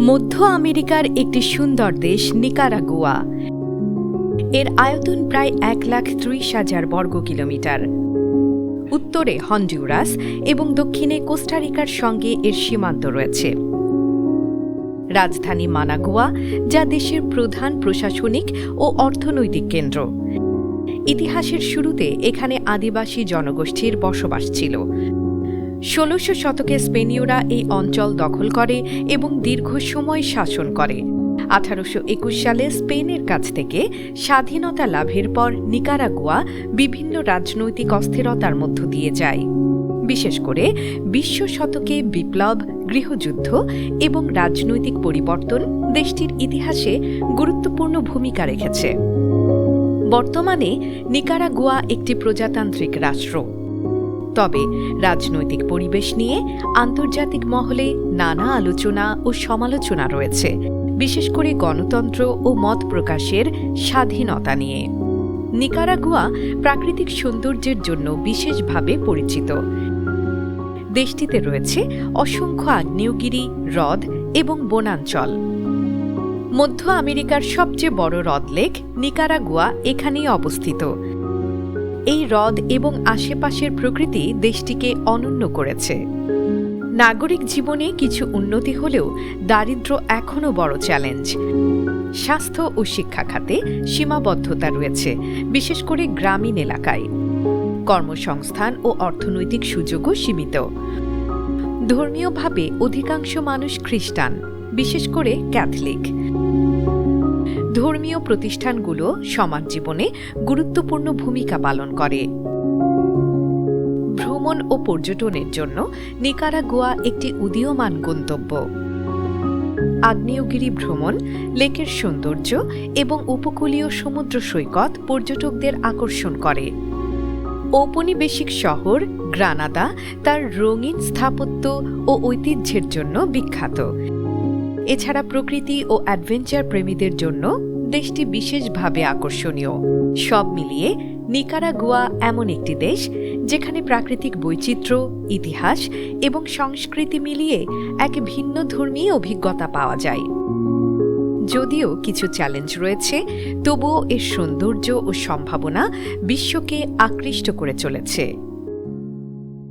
মধ্য আমেরিকার একটি সুন্দর দেশ নিকারাগুয়া। এর আয়তন প্রায় 1,30,000 বর্গ কিলোমিটার। উত্তরে হন্ডুরাস এবং দক্ষিণে কোস্টারিকার সঙ্গে এর সীমান্ত রয়েছে। রাজধানী মানাগুয়া, যা দেশের প্রধান প্রশাসনিক ও অর্থনৈতিক কেন্দ্র। ইতিহাসের শুরুতে এখানে আদিবাসী জনগোষ্ঠীর বসবাস ছিল। 1600 শতকে স্পেনীয়রা এই অঞ্চল দখল করে এবং দীর্ঘ সময় শাসন করে। 1821 সালে স্পেনের কাছ থেকে স্বাধীনতা লাভের পর নিকারাগুয়া বিভিন্ন রাজনৈতিক অস্থিরতার মধ্য দিয়ে যায়। বিশেষ করে 20 শতকে বিপ্লব, গৃহযুদ্ধ এবং রাজনৈতিক পরিবর্তন দেশটির ইতিহাসে গুরুত্বপূর্ণ ভূমিকা রেখেছে। বর্তমানে নিকারাগুয়া একটি প্রজাতান্ত্রিক রাষ্ট্র। তবে রাজনৈতিক পরিবেশ নিয়ে আন্তর্জাতিক মহলে নানা আলোচনা ও সমালোচনা রয়েছে, বিশেষ করে গণতন্ত্র ও মত প্রকাশের স্বাধীনতা নিয়ে। নিকারাগুয়া প্রাকৃতিক সৌন্দর্যের জন্য বিশেষভাবে পরিচিত। দেশটিতে রয়েছে অসংখ্য আগ্নেয়গিরি, হ্রদ এবং বনাঞ্চল। মধ্য আমেরিকার সবচেয়ে বড় হ্রদ লেক নিকারাগুয়া এখানেই অবস্থিত। এই হ্রদ এবং আশেপাশের প্রকৃতি দেশটিকে অনন্য করেছে। নাগরিক জীবনে কিছু উন্নতি হলেও দারিদ্র্য এখনও বড় চ্যালেঞ্জ। স্বাস্থ্য ও শিক্ষা খাতে সীমাবদ্ধতা রয়েছে, বিশেষ করে গ্রামীণ এলাকায়। কর্মসংস্থান ও অর্থনৈতিক সুযোগও সীমিত। ধর্মীয়ভাবে অধিকাংশ মানুষ খ্রিস্টান, বিশেষ করে ক্যাথলিক। ধর্মীয় প্রতিষ্ঠানগুলো সমাজ জীবনে গুরুত্বপূর্ণ ভূমিকা পালন করে। ভ্রমণ ও পর্যটনের জন্য নিকারাগুয়া একটি উদীয়মান গন্তব্য। আগ্নেয়গিরি ভ্রমণ, লেকের সৌন্দর্য এবং উপকূলীয় সমুদ্র সৈকত পর্যটকদের আকর্ষণ করে। ঔপনিবেশিক শহর গ্রানাদা তার রঙিন স্থাপত্য ও ঐতিহ্যের জন্য বিখ্যাত। এছাড়া প্রকৃতি ও অ্যাডভেঞ্চার প্রেমীদের জন্য দেশটি বিশেষভাবে আকর্ষণীয়। সব মিলিয়ে নিকারাগুয়া এমন একটি দেশ যেখানে প্রাকৃতিক বৈচিত্র্য, ইতিহাস এবং সংস্কৃতি মিলিয়ে এক ভিন্ন ধর্মী অভিজ্ঞতা পাওয়া যায়। যদিও কিছু চ্যালেঞ্জ রয়েছে, তবুও এর সৌন্দর্য ও সম্ভাবনা বিশ্বকে আকৃষ্ট করে চলেছে।